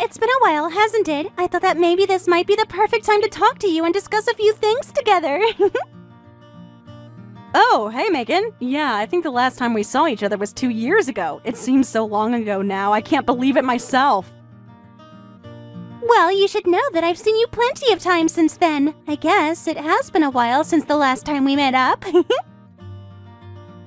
it's been a while, hasn't it? I thought that maybe this might be the perfect time to talk to you and discuss a few things together. Oh, hey Megan. Yeah, I think the last time we saw each other was 2 years ago. It seems so long ago now, I can't believe it myself. Well, you should know that I've seen you plenty of times since then. I guess it has been a while since the last time we met up.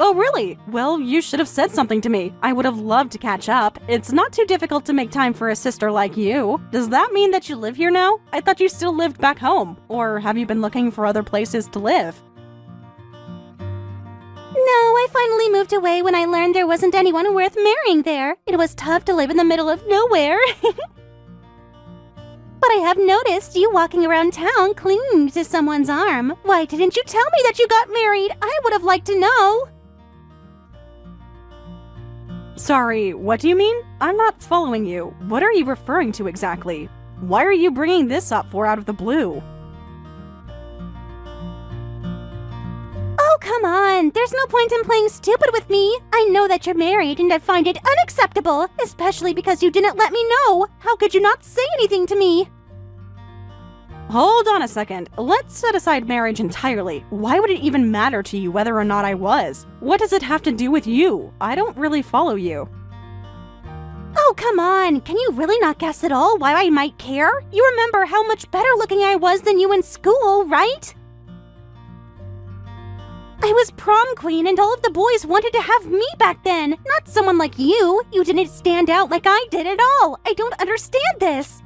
Oh, really? Well, you should have said something to me. I would have loved to catch up. It's not too difficult to make time for a sister like you. Does that mean that you live here now? I thought you still lived back home. Or have you been looking for other places to live? No, I finally moved away when I learned there wasn't anyone worth marrying there. It was tough to live in the middle of nowhere. But I have noticed you walking around town clinging to someone's arm. Why didn't you tell me that you got married? I would have liked to know. Sorry, what do you mean? I'm not following you. What are you referring to exactly? Why are you bringing this up for out of the blue? Oh, come on. There's no point in playing stupid with me. I know that you're married and I find it unacceptable, especially because you didn't let me know. How could you not say anything to me? Hold on a second. Let's set aside marriage entirely. Why would it even matter to you whether or not I was? What does it have to do with you? I don't really follow you. Oh, come on. Can you really not guess at all why I might care? You remember how much better looking I was than you in school, right? I was prom queen and all of the boys wanted to have me back then, not someone like you. You didn't stand out like I did at all. I don't understand this.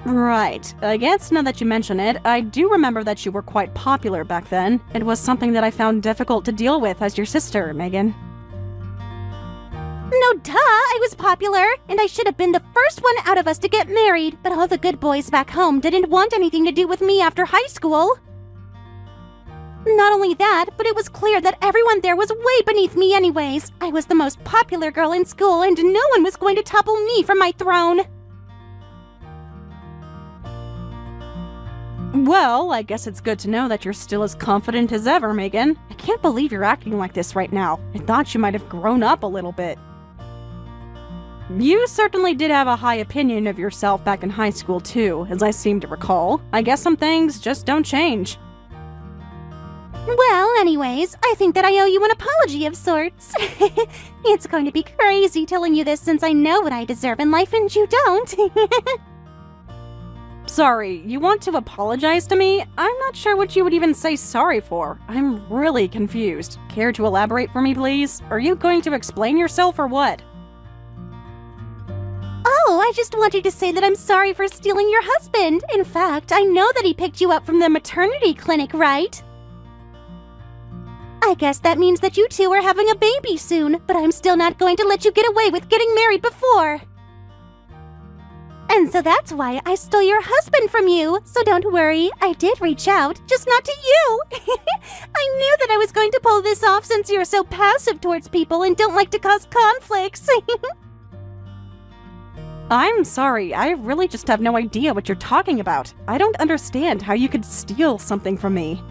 Right. I guess now that you mention it, I do remember that you were quite popular back then. It was something that I found difficult to deal with as your sister, Megan. No duh, I was popular, and I should have been the first one out of us to get married, but all the good boys back home didn't want anything to do with me after high school. Not only that, but it was clear that everyone there was way beneath me anyways. I was the most popular girl in school, and no one was going to topple me from my throne. Well, I guess it's good to know that you're still as confident as ever, Megan. I can't believe you're acting like this right now. I thought you might have grown up a little bit. You certainly did have a high opinion of yourself back in high school too, as I seem to recall. I guess some things just don't change. Well, anyways, I think that I owe you an apology of sorts. It's going to be crazy telling you this since I know what I deserve in life and you don't. Sorry, you want to apologize to me? I'm not sure what you would even say sorry for. I'm really confused. Care to elaborate for me, please? Are you going to explain yourself or what? Oh, I just wanted to say that I'm sorry for stealing your husband. In fact, I know that he picked you up from the maternity clinic, right? I guess that means that you two are having a baby soon, but I'm still not going to let you get away with getting married before. And so that's why I stole your husband from you. So don't worry, I did reach out, just not to you. I knew that I was going to pull this off since you're so passive towards people and don't like to cause conflicts. I'm sorry, I really just have no idea what you're talking about. I don't understand how you could steal something from me.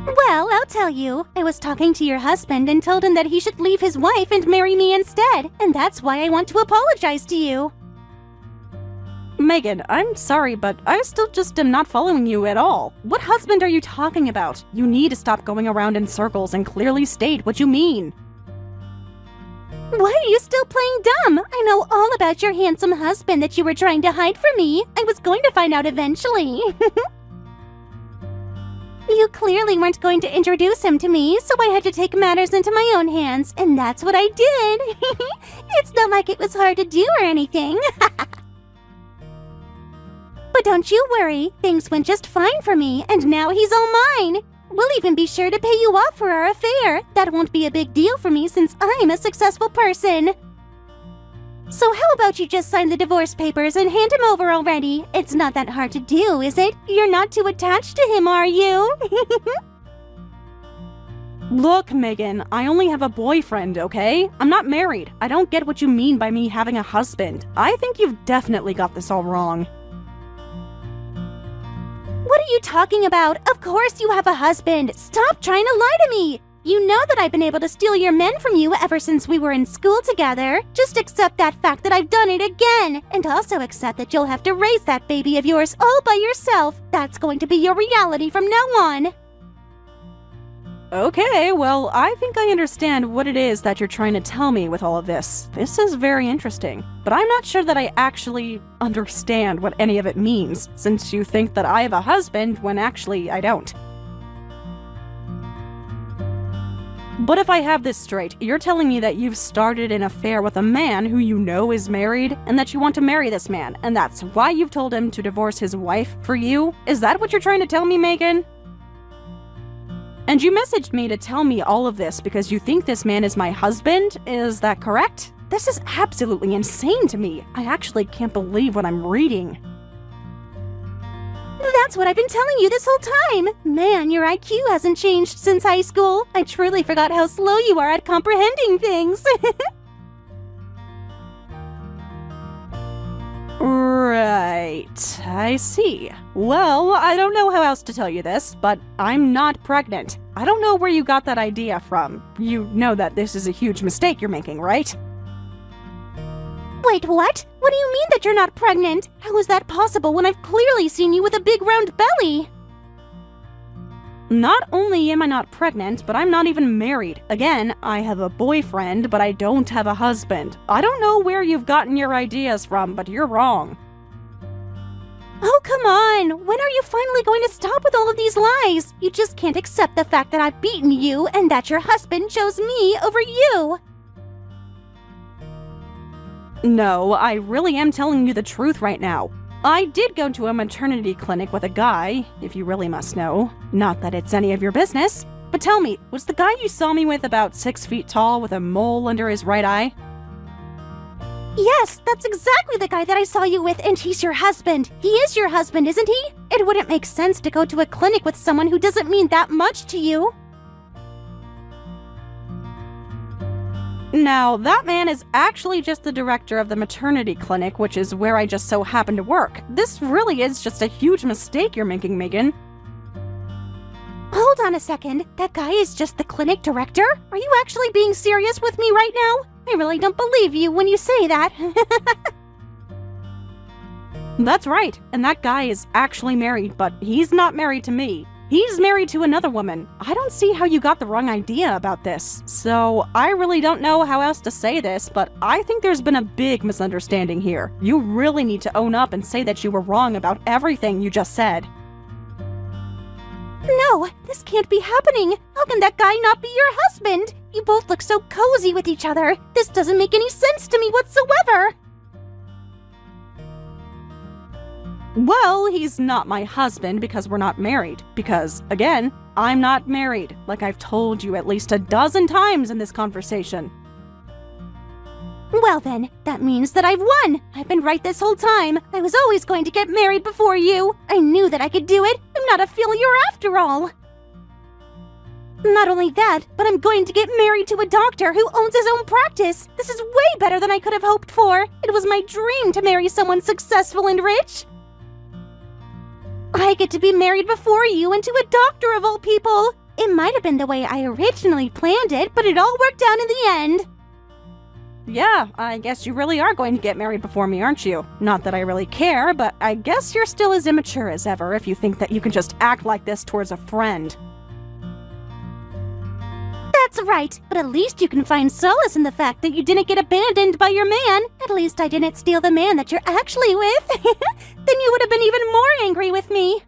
Well, I'll tell you. I was talking to your husband and told him that he should leave his wife and marry me instead, and that's why I want to apologize to you. Megan, I'm sorry, but I still just am not following you at all. What husband are you talking about? You need to stop going around in circles and clearly state what you mean. Why are you still playing dumb? I know all about your handsome husband that you were trying to hide from me. I was going to find out eventually. You clearly weren't going to introduce him to me, so I had to take matters into my own hands, and that's what I did. It's not like it was hard to do or anything. But don't you worry, things went just fine for me, and now he's all mine. We'll even be sure to pay you off for our affair. That won't be a big deal for me since I'm a successful person. So how about you just sign the divorce papers and hand him over already? It's not that hard to do, is it? You're not too attached to him, are you? Look, Megan, I only have a boyfriend, okay? I'm not married. I don't get what you mean by me having a husband. I think you've definitely got this all wrong. What are you talking about? Of course you have a husband. Stop trying to lie to me. You know that I've been able to steal your men from you ever since we were in school together. Just accept that fact that I've done it again. And also accept that you'll have to raise that baby of yours all by yourself. That's going to be your reality from now on. Okay, well, I think I understand what it is that you're trying to tell me with all of this. This is very interesting, but I'm not sure that I actually understand what any of it means, since you think that I have a husband when actually I don't. But if I have this straight, you're telling me that you've started an affair with a man who you know is married, and that you want to marry this man, and that's why you've told him to divorce his wife for you? Is that what you're trying to tell me, Megan? And you messaged me to tell me all of this because you think this man is my husband? Is that correct? This is absolutely insane to me. I actually can't believe what I'm reading. That's what I've been telling you this whole time. Man, your IQ hasn't changed since high school. I truly forgot how slow you are at comprehending things. Right, I see. Well, I don't know how else to tell you this, but I'm not pregnant. I don't know where you got that idea from. You know that this is a huge mistake you're making, right? Wait, what? What do you mean that you're not pregnant? How is that possible when I've clearly seen you with a big round belly? Not only am I not pregnant, but I'm not even married. Again, I have a boyfriend, but I don't have a husband. I don't know where you've gotten your ideas from, but you're wrong. Oh, come on! When are you finally going to stop with all of these lies? You just can't accept the fact that I've beaten you and that your husband chose me over you! No, I really am telling you the truth right now. I did go to a maternity clinic with a guy, if you really must know. Not that it's any of your business. But tell me, was the guy you saw me with about 6 feet tall with a mole under his right eye? Yes, that's exactly the guy that I saw you with, and he's your husband. He is your husband, isn't he? It wouldn't make sense to go to a clinic with someone who doesn't mean that much to you. Now, that man is actually just the director of the maternity clinic, which is where I just so happen to work. This really is just a huge mistake you're making, Megan. Hold on a second. That guy is just the clinic director? Are you actually being serious with me right now? I really don't believe you when you say that. That's right, and that guy is actually married, but he's not married to me. He's married to another woman. I don't see how you got the wrong idea about this. So, I really don't know how else to say this, but I think there's been a big misunderstanding here. You really need to own up and say that you were wrong about everything you just said. No, this can't be happening. How can that guy not be your husband? You both look so cozy with each other. This doesn't make any sense to me whatsoever. Well, he's not my husband because we're not married. Because, again, I'm not married, like I've told you at least a dozen times in this conversation. Well then, that means that I've won. I've been right this whole time. I was always going to get married before you. I knew that I could do it. I'm not a failure after all. Not only that, but I'm going to get married to a doctor who owns his own practice. This is way better than I could have hoped for. It was my dream to marry someone successful and rich. I get to be married before you and to a doctor of all people. It might have been the way I originally planned it, but it all worked out in the end. Yeah, I guess you really are going to get married before me, aren't you? Not that I really care, but I guess you're still as immature as ever if you think that you can just act like this towards a friend. That's right, but at least you can find solace in the fact that you didn't get abandoned by your man. At least I didn't steal the man that you're actually with. Then you would have been even more angry with me.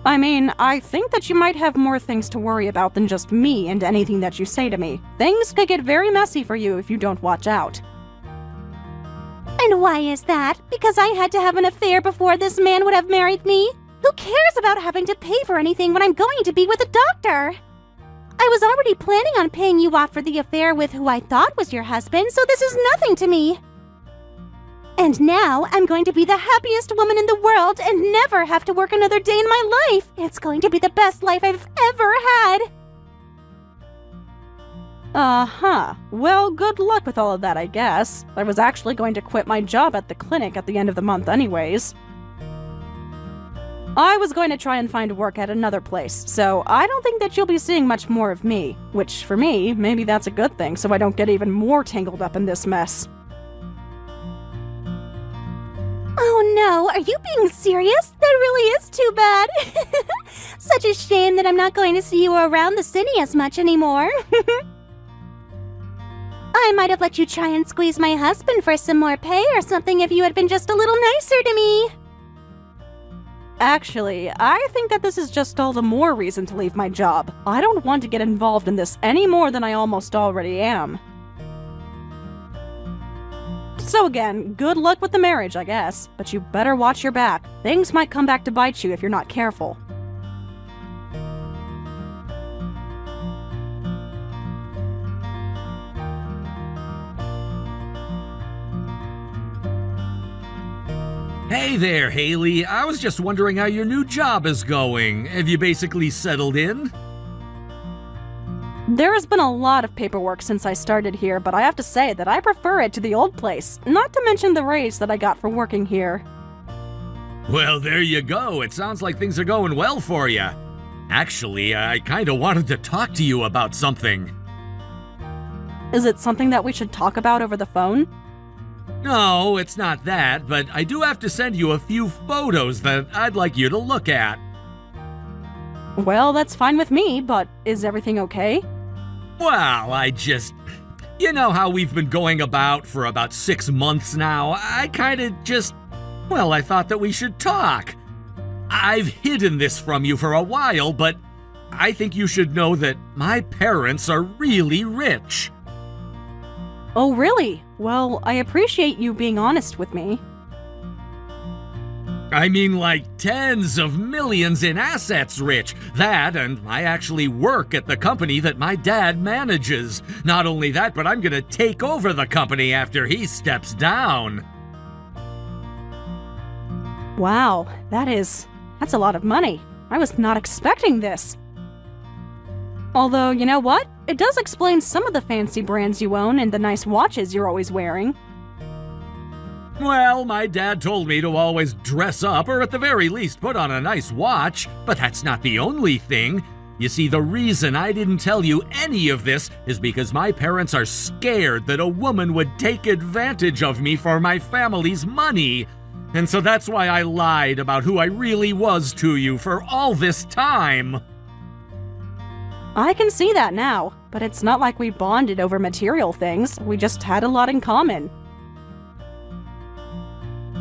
I mean, I think that you might have more things to worry about than just me and anything that you say to me. Things could get very messy for you if you don't watch out. And why is that? Because I had to have an affair before this man would have married me? Who cares about having to pay for anything when I'm going to be with a doctor? I was already planning on paying you off for the affair with who I thought was your husband, so this is nothing to me. And now I'm going to be the happiest woman in the world and never have to work another day in my life. It's going to be the best life I've ever had. Uh-huh. Well, good luck with all of that, I guess. I was actually going to quit my job at the clinic at the end of the month anyways. I was going to try and find work at another place, so I don't think that you'll be seeing much more of me. Which, for me, maybe that's a good thing so I don't get even more tangled up in this mess. Oh no, are you being serious? That really is too bad. Such a shame that I'm not going to see you around the city as much anymore. I might have let you try and squeeze my husband for some more pay or something if you had been just a little nicer to me. Actually, I think that this is just all the more reason to leave my job. I don't want to get involved in this any more than I almost already am. So again, good luck with the marriage, I guess, but you better watch your back. Things might come back to bite you if you're not careful. Hey there, Haley. I was just wondering how your new job is going. Have you basically settled in? There has been a lot of paperwork since I started here, but I have to say that I prefer it to the old place, not to mention the raise that I got for working here. Well, there you go. It sounds like things are going well for you. Actually, I kinda wanted to talk to you about something. Is it something that we should talk about over the phone? No, it's not that, but I do have to send you a few photos that I'd like you to look at. Well, that's fine with me, but is everything okay? Well, you know how we've been going about for about 6 months now? I thought that we should talk. I've hidden this from you for a while, but I think you should know that my parents are really rich. Oh, really? Well, I appreciate you being honest with me. I mean, like tens of millions in assets rich. That, and I actually work at the company that my dad manages. Not only that, but I'm gonna take over the company after he steps down. Wow, that's a lot of money. I was not expecting this. Although, you know what? It does explain some of the fancy brands you own and the nice watches you're always wearing. Well, my dad told me to always dress up, or at the very least put on a nice watch, but that's not the only thing. You see, the reason I didn't tell you any of this is because my parents are scared that a woman would take advantage of me for my family's money. And so that's why I lied about who I really was to you for all this time. I can see that now, but it's not like we bonded over material things. We just had a lot in common.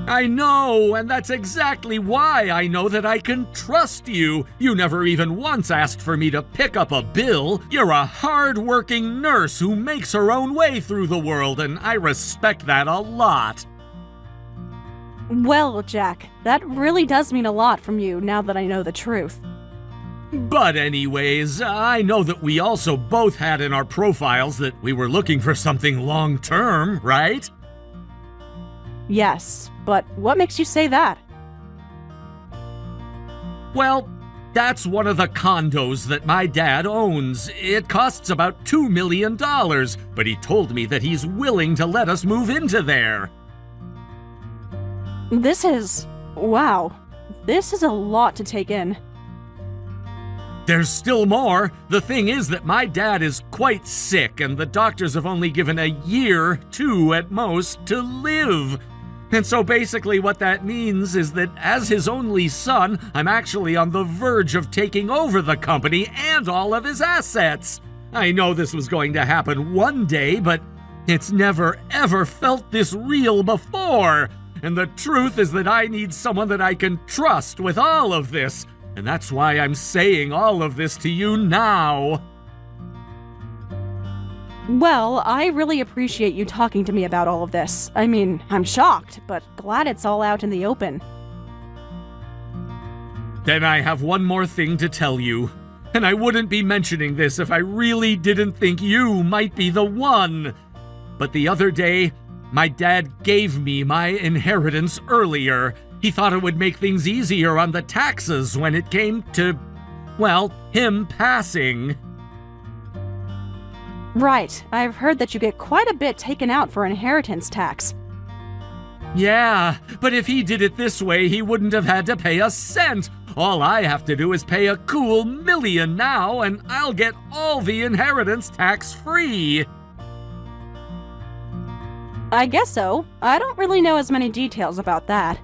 I know, and that's exactly why I know that I can trust you. You never even once asked for me to pick up a bill. You're a hard-working nurse who makes her own way through the world, and I respect that a lot. Well, Jack, that really does mean a lot from you now that I know the truth. But anyways, I know that we also both had in our profiles that we were looking for something long-term, right? Yes, but what makes you say that? Well, that's one of the condos that my dad owns. It costs about $2 million, but he told me that he's willing to let us move into there. Wow, this is a lot to take in. There's still more. The thing is that my dad is quite sick, and the doctors have only given a year, 2 at most, to live. And so basically what that means is that as his only son, I'm actually on the verge of taking over the company and all of his assets. I know this was going to happen one day, but it's never ever felt this real before. And the truth is that I need someone that I can trust with all of this. And that's why I'm saying all of this to you now. Well, I really appreciate you talking to me about all of this. I mean, I'm shocked, but glad it's all out in the open. Then I have one more thing to tell you. And I wouldn't be mentioning this if I really didn't think you might be the one. But the other day, my dad gave me my inheritance earlier. He thought it would make things easier on the taxes when it came to, well, him passing. Right, I've heard that you get quite a bit taken out for inheritance tax. Yeah, but if he did it this way, he wouldn't have had to pay a cent. All I have to do is pay a cool $1 million now, and I'll get all the inheritance tax-free. I guess so. I don't really know as many details about that.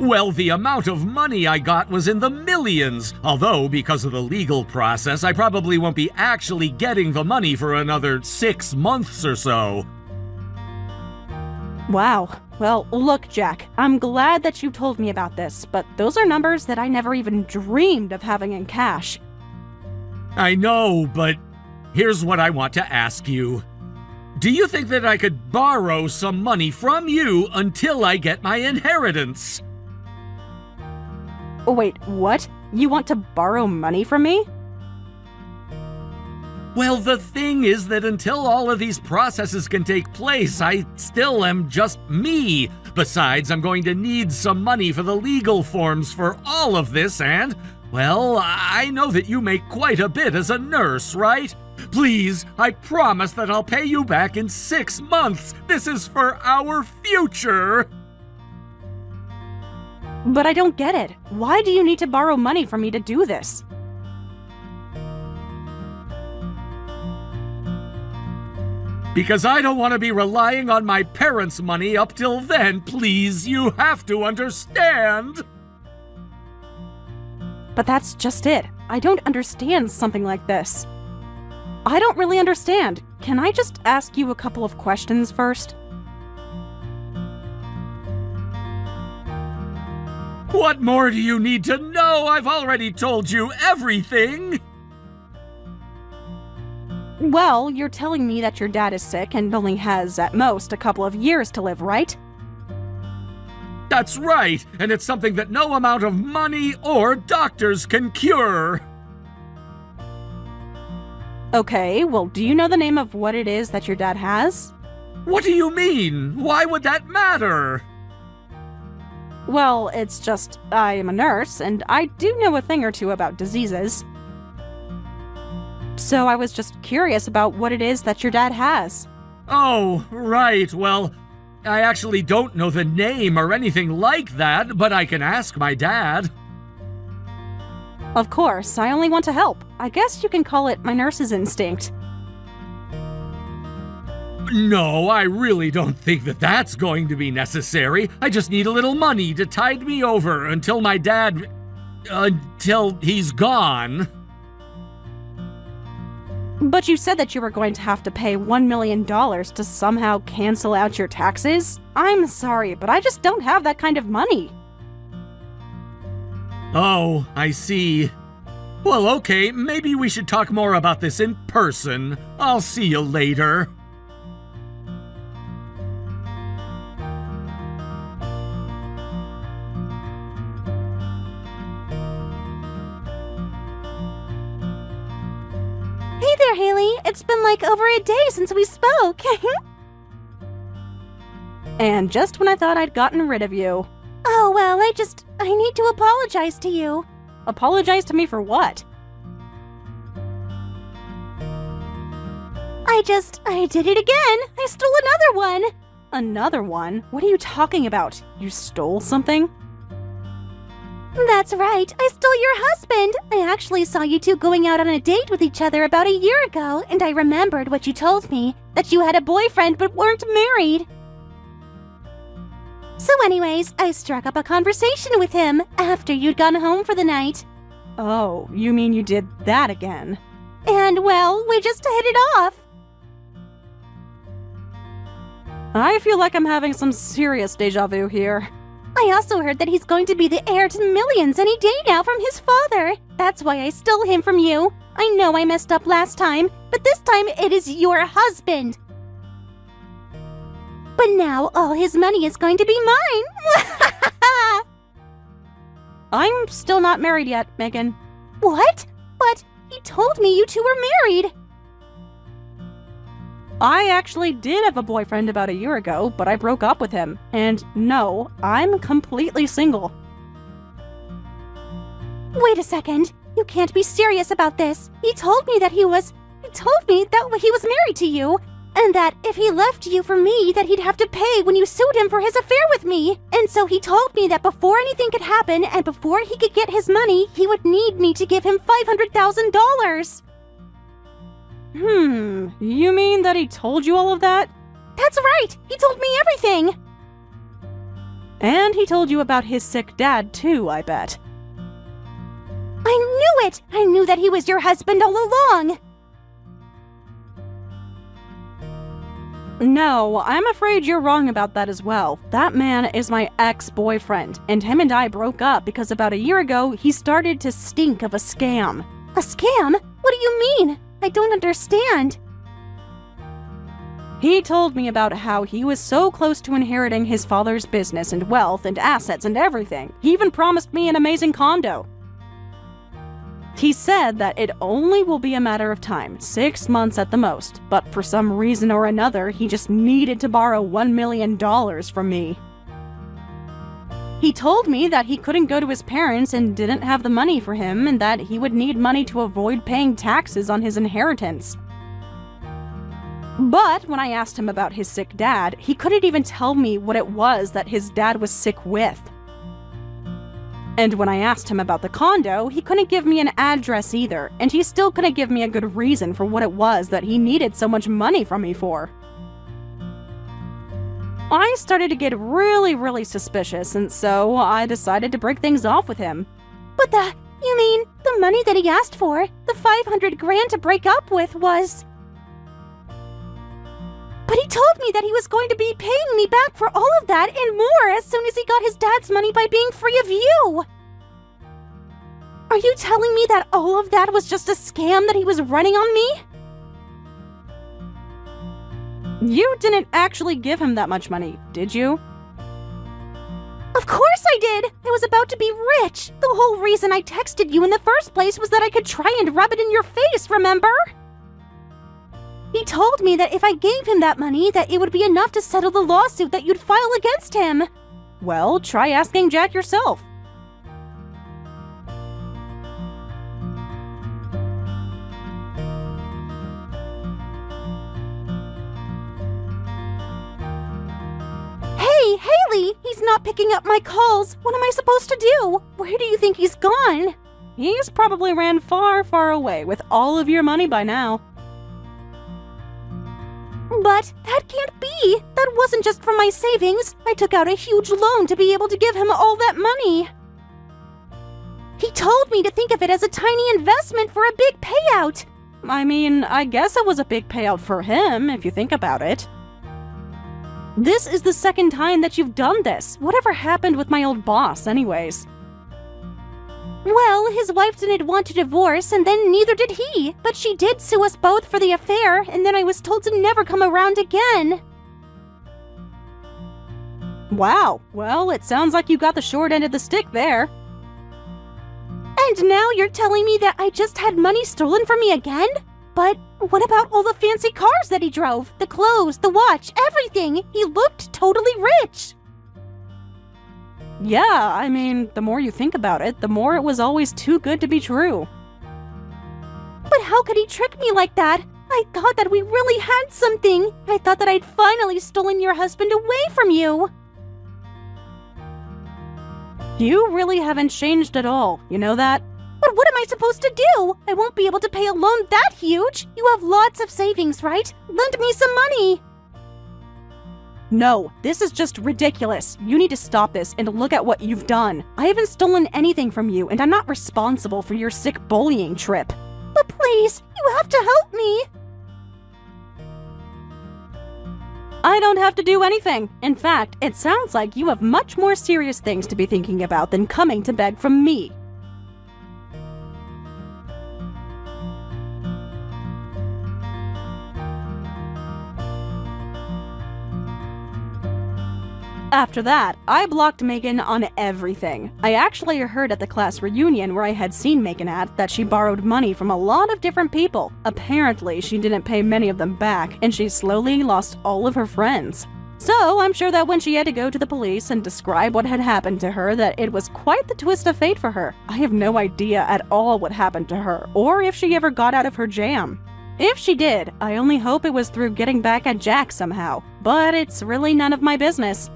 Well, the amount of money I got was in the millions, although because of the legal process, I probably won't be actually getting the money for another 6 months or so. Wow. Well, look, Jack, I'm glad that you told me about this, but those are numbers that I never even dreamed of having in cash. I know, but here's what I want to ask you. Do you think that I could borrow some money from you until I get my inheritance? Oh, wait, what? You want to borrow money from me? Well, the thing is that until all of these processes can take place, I still am just me. Besides, I'm going to need some money for the legal forms for all of this, and, well, I know that you make quite a bit as a nurse, right? Please, I promise that I'll pay you back in 6 months. This is for our future. But I don't get it. Why do you need to borrow money from me to do this? Because I don't want to be relying on my parents' money up till then, please. You have to understand. But that's just it. I don't understand something like this. I don't really understand. Can I just ask you a couple of questions first? What more do you need to know? I've already told you everything. Well, you're telling me that your dad is sick and only has, at most, a couple of years to live, right? That's right, and it's something that no amount of money or doctors can cure. Okay, well, do you know the name of what it is that your dad has? What do you mean? Why would that matter? Well, it's just, I am a nurse, and I do know a thing or two about diseases. So I was just curious about what it is that your dad has. Oh, right, well, I actually don't know the name or anything like that, but I can ask my dad. Of course, I only want to help. I guess you can call it my nurse's instinct. No, I really don't think that that's going to be necessary. I just need a little money to tide me over until my dad... until he's gone. But you said that you were going to have to pay $1 million to somehow cancel out your taxes? I'm sorry, but I just don't have that kind of money. Oh, I see. Well, okay, maybe we should talk more about this in person. I'll see you later. Hey there, Haley. It's been like over a day since we spoke. And just when I thought I'd gotten rid of you. Oh, well, I need to apologize to you. Apologize to me for what? I did it again. I stole another one. Another one? What are you talking about? You stole something? That's right. I stole your husband. I actually saw you two going out on a date with each other about a year ago, and I remembered what you told me, that you had a boyfriend but weren't married. So anyways, I struck up a conversation with him after you'd gone home for the night. Oh, you mean you did that again? And, well, we just hit it off. I feel like I'm having some serious deja vu here. I also heard that he's going to be the heir to millions any day now from his father. That's why I stole him from you. I know I messed up last time, but this time it is your husband. But now all his money is going to be mine. I'm still not married yet, Megan. What? But he told me you two were married. I actually did have a boyfriend about a year ago, but I broke up with him. And no, I'm completely single. Wait a second. You can't be serious about this. He told me that he was married to you. and that if he left you for me, that he'd have to pay when you sued him for his affair with me. And so he told me that before anything could happen and before he could get his money, he would need me to give him $500,000. You mean that he told you all of that? That's right! He told me everything! And he told you about his sick dad too, I bet. I knew it! I knew that he was your husband all along! No, I'm afraid you're wrong about that as well. That man is my ex-boyfriend, and him and I broke up because about a year ago, he started to stink of a scam. A scam? What do you mean? I don't understand. He told me about how he was so close to inheriting his father's business and wealth and assets and everything. He even promised me an amazing condo. He said that it only will be a matter of time, 6 months at the most, but for some reason or another, he just needed to borrow $1 million from me. He told me that he couldn't go to his parents and didn't have the money for him, and that he would need money to avoid paying taxes on his inheritance. But when I asked him about his sick dad, he couldn't even tell me what it was that his dad was sick with. And when I asked him about the condo, he couldn't give me an address either, and he still couldn't give me a good reason for what it was that he needed so much money from me for. I started to get really suspicious, and so I decided to break things off with him. But you mean, the money that he asked for, the $500,000 to break up with was... But he told me that he was going to be paying me back for all of that and more as soon as he got his dad's money by being free of you! Are you telling me that all of that was just a scam that he was running on me? You didn't actually give him that much money, did you? Of course I did! I was about to be rich! The whole reason I texted you in the first place was that I could try and rub it in your face, remember? He told me that if I gave him that money, that it would be enough to settle the lawsuit that you'd file against him. Well, try asking Jack yourself. Hey, Haley! He's not picking up my calls. What am I supposed to do? Where do you think he's gone? He's probably ran far away with all of your money by now. But that can't be! That wasn't just from my savings. I took out a huge loan to be able to give him all that money. He told me to think of it as a tiny investment for a big payout. I mean, I guess it was a big payout for him, if you think about it. This is the second time that you've done this. Whatever happened with my old boss, anyways? Well, his wife didn't want to divorce, and then neither did he. But she did sue us both for the affair, and then I was told to never come around again. Wow, well, it sounds like you got the short end of the stick there. And now you're telling me that I just had money stolen from me again? But what about all the fancy cars that he drove? The clothes, the watch, everything! He looked totally rich! Yeah, I mean, the more you think about it, the more it was always too good to be true. But how could he trick me like that? I thought that we really had something. I thought that I'd finally stolen your husband away from you. You really haven't changed at all, you know that? But what am I supposed to do? I won't be able to pay a loan that huge. You have lots of savings, right? Lend me some money. No, this is just ridiculous. You need to stop this and look at what you've done. I haven't stolen anything from you, and I'm not responsible for your sick bullying trip. But please, you have to help me. I don't have to do anything. In fact, it sounds like you have much more serious things to be thinking about than coming to beg from me. After that, I blocked Megan on everything. I actually heard at the class reunion where I had seen Megan at that she borrowed money from a lot of different people. Apparently, she didn't pay many of them back, and she slowly lost all of her friends. So, I'm sure that when she had to go to the police and describe what had happened to her, that it was quite the twist of fate for her. I have no idea at all what happened to her, or if she ever got out of her jam. If she did, I only hope it was through getting back at Jack somehow. But it's really none of my business.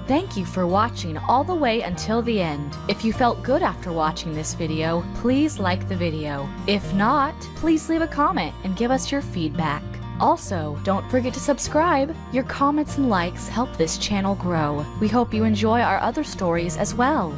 Thank you for watching all the way until the end. If you felt good after watching this video, please like the video. If not, please leave a comment and give us your feedback. Also, don't forget to subscribe. Your comments and likes help this channel grow. We hope you enjoy our other stories as well.